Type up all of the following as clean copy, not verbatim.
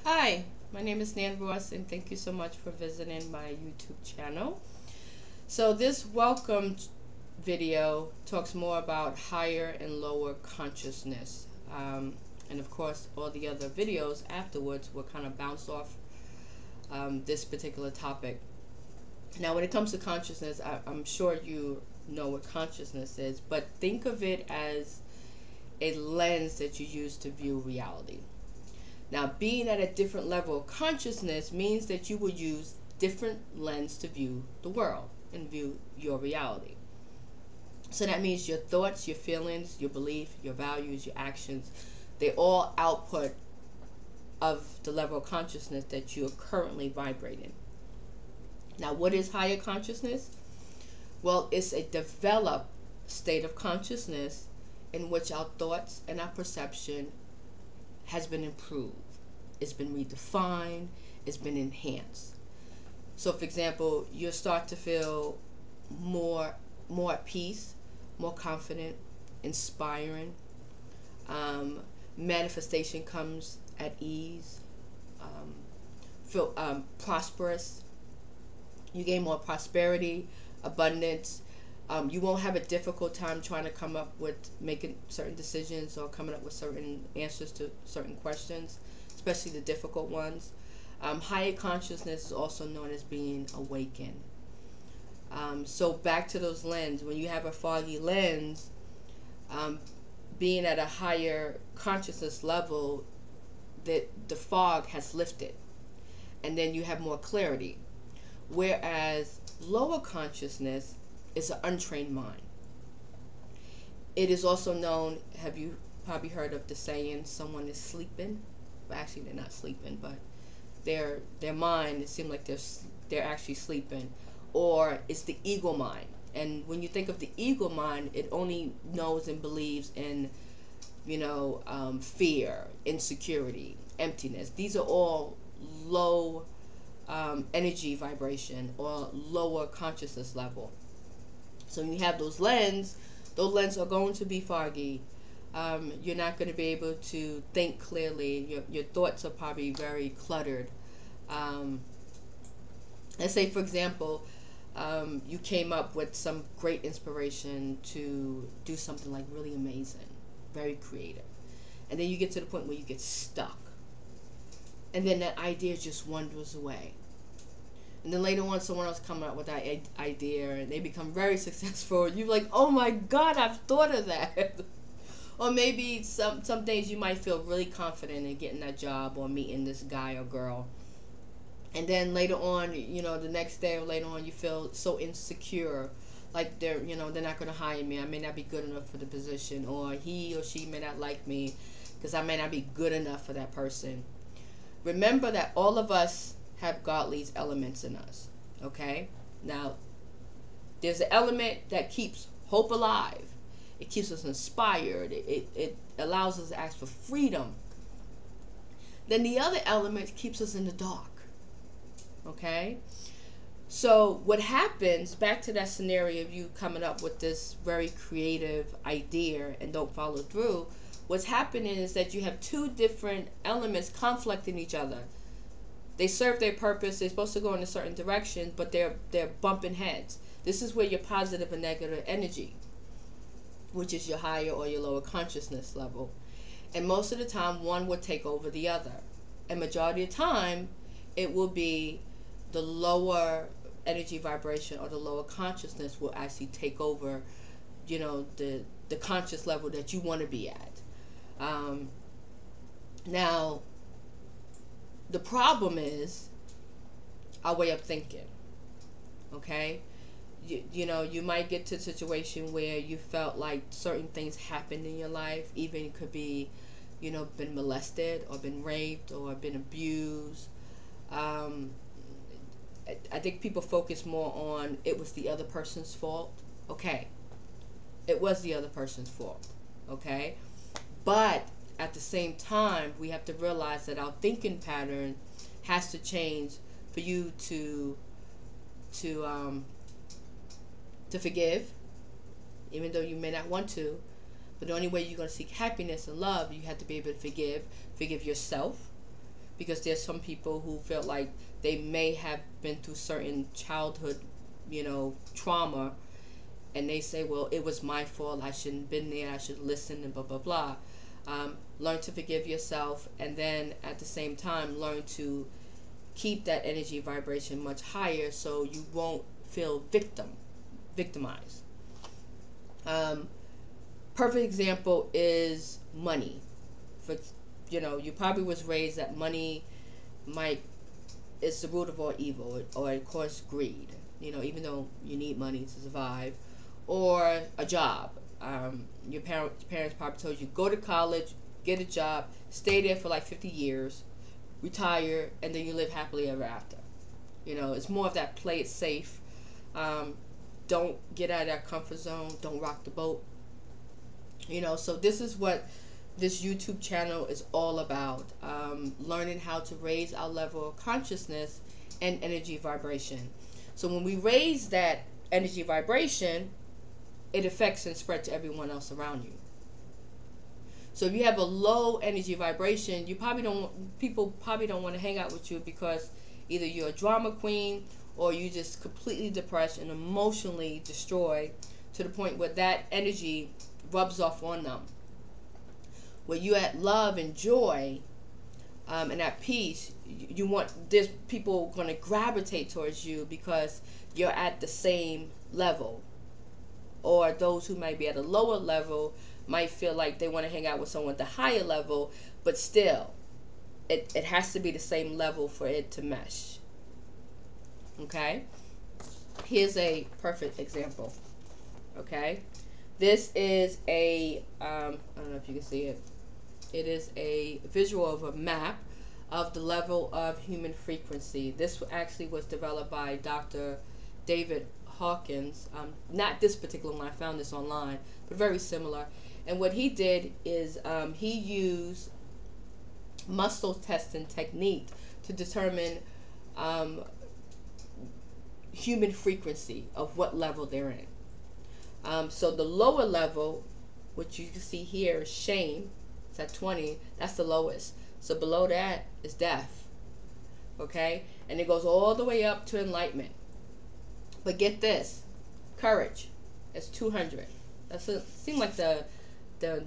Hi, my name is Nan Ross, and thank you so much for visiting my YouTube channel. So this welcome video talks more about higher and lower consciousness. And of course, all the other videos afterwards will kind of bounce off this particular topic. Now, when it comes to consciousness, I'm sure you know what consciousness is, but think of it as a lens that you use to view reality. Now, being at a different level of consciousness means that you will use different lens to view the world and view your reality. So that means your thoughts, your feelings, your belief, your values, your actions, they all output of the level of consciousness that you are currently vibrating. Now, what is higher consciousness? Well, it's a developed state of consciousness in which our thoughts and our perception has been improved. It's been redefined. It's been enhanced. So, for example, you'll start to feel more at peace, more confident, inspiring. Manifestation comes at ease. Feel prosperous. You gain more prosperity, abundance. You won't have a difficult time trying to come up with making certain decisions or coming up with certain answers to certain questions, especially the difficult ones. Higher consciousness is also known as being awakened. So back to those lenses. When you have a foggy lens, being at a higher consciousness level, that the fog has lifted, and then you have more clarity. Whereas lower consciousness is an untrained mind. It is also known, have you probably heard of the saying, someone is sleeping? Well, actually, they're not sleeping, but their mind, it seems like they're actually sleeping. Or it's the ego mind. And when you think of the ego mind, it only knows and believes in, fear, insecurity, emptiness. These are all low energy vibration or lower consciousness level. So when you have those lenses are going to be foggy. You're not going to be able to think clearly. Your thoughts are probably very cluttered. Let's say, for example, you came up with some great inspiration to do something like really amazing, very creative. And then you get to the point where you get stuck. And then that idea just wanders away. And then later on, someone else comes up with that idea, and they become very successful. You're like, oh my God, I've thought of that. Or maybe some days you might feel really confident in getting that job or meeting this guy or girl. And then later on, the next day or later on, you feel so insecure, like they're not going to hire me. I may not be good enough for the position, or he or she may not like me because I may not be good enough for that person. Remember that all of us have godly elements in us. Okay? Now, there's an element that keeps hope alive. It keeps us inspired. It allows us to ask for freedom. Then the other element keeps us in the dark. Okay? So what happens, back to that scenario of you coming up with this very creative idea and don't follow through, what's happening is that you have two different elements conflicting each other. They serve their purpose. They're supposed to go in a certain direction, but they're bumping heads. This is where your positive and negative energy, which is your higher or your lower consciousness level. And most of the time, one will take over the other. And majority of the time, it will be the lower energy vibration or the lower consciousness will actually take over, the conscious level that you want to be at. Now, the problem is our way of thinking. Okay? You might get to a situation where you felt like certain things happened in your life. Even it could be, been molested or been raped or been abused. I think people focus more on it was the other person's fault. Okay. It was the other person's fault. Okay? But at the same time, we have to realize that our thinking pattern has to change for you to forgive, even though you may not want to. But the only way you're going to seek happiness and love, you have to be able to forgive yourself, because there's some people who feel like they may have been through certain childhood, trauma, and they say, well, it was my fault, I shouldn't have been there, I should listen, and blah blah blah. Learn to forgive yourself, and then at the same time learn to keep that energy vibration much higher so you won't feel victimized. Perfect example is money. For you probably was raised that money is the root of all evil, or of course greed. Even though you need money to survive, or a job. Your parents probably told you, go to college, get a job, stay there for like 50 years, retire, and then you live happily ever after. It's more of that play it safe. Don't get out of that comfort zone. Don't rock the boat. So this is what this YouTube channel is all about. Learning how to raise our level of consciousness and energy vibration. So when we raise that energy vibration, it affects and spreads to everyone else around you. So if you have a low energy vibration, people probably don't want to hang out with you, because either you're a drama queen or you just completely depressed and emotionally destroyed to the point where that energy rubs off on them. Where you at love and joy and at peace, there's people going to gravitate towards you because you're at the same level. Or those who might be at a lower level might feel like they want to hang out with someone at the higher level, but still, it has to be the same level for it to mesh. Okay? Here's a perfect example. Okay? This is I don't know if you can see it. It is a visual of a map of the level of human frequency. This actually was developed by Dr. David Hawkins. Not this particular one, I found this online, but very similar. And what he did is he used muscle testing technique to determine human frequency of what level they're in. So the lower level, which you can see here, is shame. It's at 20. That's the lowest. So below that is death. Okay? And it goes all the way up to enlightenment. But get this, courage is 200. That seems like the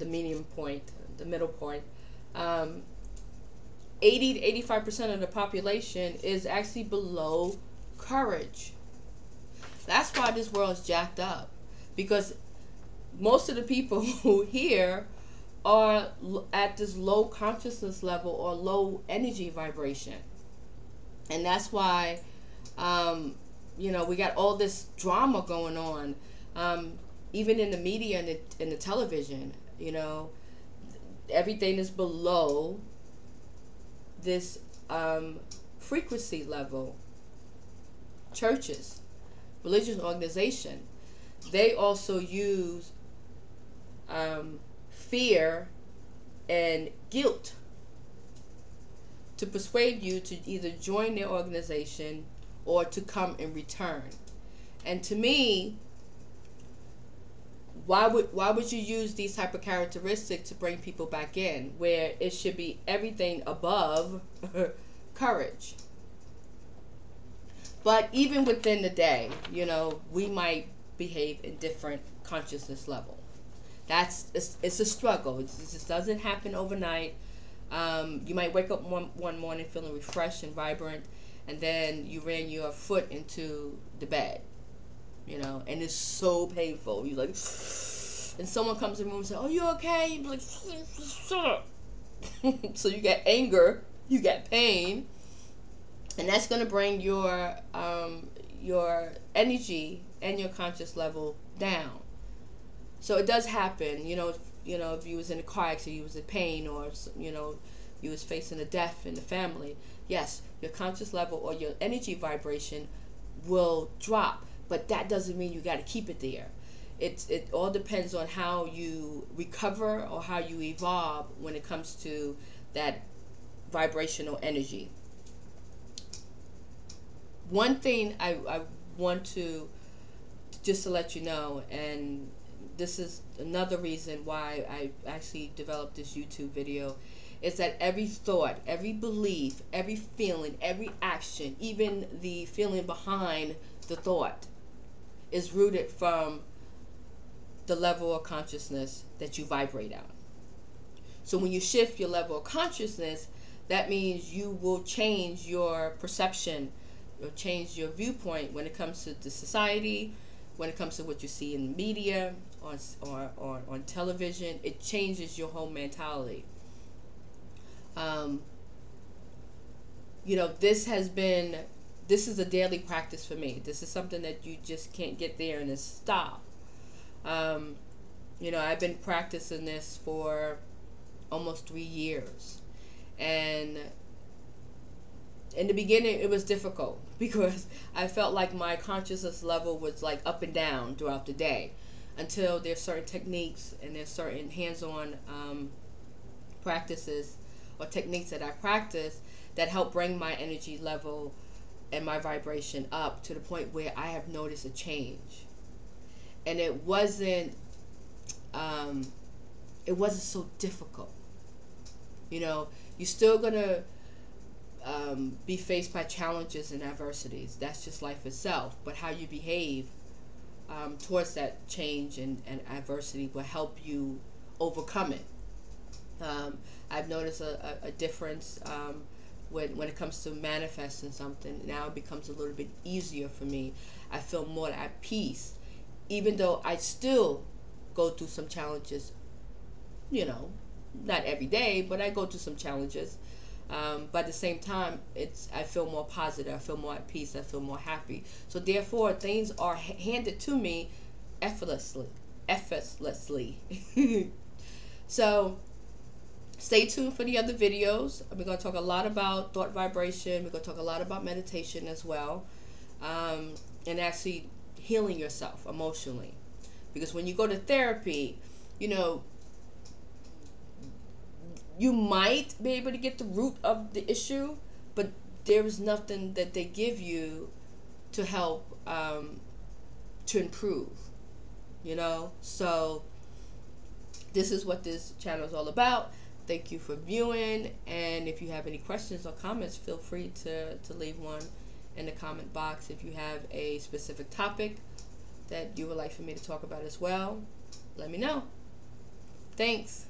medium point, the middle point. 80 to 85% of the population is actually below courage. That's why this world is jacked up, because most of the people who here are at this low consciousness level or low energy vibration, and that's why we got all this drama going on, even in the media and in the television. Everything is below this frequency level. Churches, religious organization, they also use fear and guilt to persuade you to either join their organization or to come in return. And to me, why would you use these type of characteristics to bring people back in, where it should be everything above courage? But even within the day, we might behave in different consciousness level. It's a struggle. It just doesn't happen overnight. You might wake up one morning feeling refreshed and vibrant, and then you ran your foot into the bed, and it's so painful. You're like, and someone comes in the room and says, "Oh, you okay?" You're like, "Shut up." So you get anger, you get pain, and that's gonna bring your energy and your conscious level down. So it does happen, if you was in a car accident, you was in pain, or you was facing a death in the family. Yes, your conscious level or your energy vibration will drop, but that doesn't mean you got to keep it there. It all depends on how you recover or how you evolve when it comes to that vibrational energy. One thing I want to just to let you know, and this is another reason why I actually developed this YouTube video, is that every thought, every belief, every feeling, every action, even the feeling behind the thought, is rooted from the level of consciousness that you vibrate on. So when you shift your level of consciousness, that means you will change your perception, you'll change your viewpoint when it comes to the society, when it comes to what you see in the media, on television. It changes your whole mentality. This is a daily practice for me. This is something that you just can't get there and then stop. I've been practicing this for almost 3 years. And in the beginning, it was difficult because I felt like my consciousness level was like up and down throughout the day, until there's certain techniques and there's certain hands-on practices or techniques that I practice that help bring my energy level and my vibration up to the point where I have noticed a change. And it wasn't so difficult. You're still gonna be faced by challenges and adversities. That's just life itself. But how you behave towards that change and adversity will help you overcome it. I've noticed a difference when it comes to manifesting something. Now it becomes a little bit easier for me. I feel more at peace, even though I still go through some challenges. Not every day, but I go through some challenges. But at the same time, I feel more positive. I feel more at peace. I feel more happy. So therefore, things are handed to me effortlessly. So stay tuned for the other videos. We're going to talk a lot about thought vibration. We're going to talk a lot about meditation as well, and actually healing yourself emotionally. Because when you go to therapy, you might be able to get the root of the issue, but there is nothing that they give you to help to improve. So this is what this channel is all about. Thank you for viewing, and if you have any questions or comments, feel free to leave one in the comment box. If you have a specific topic that you would like for me to talk about as well, let me know. Thanks.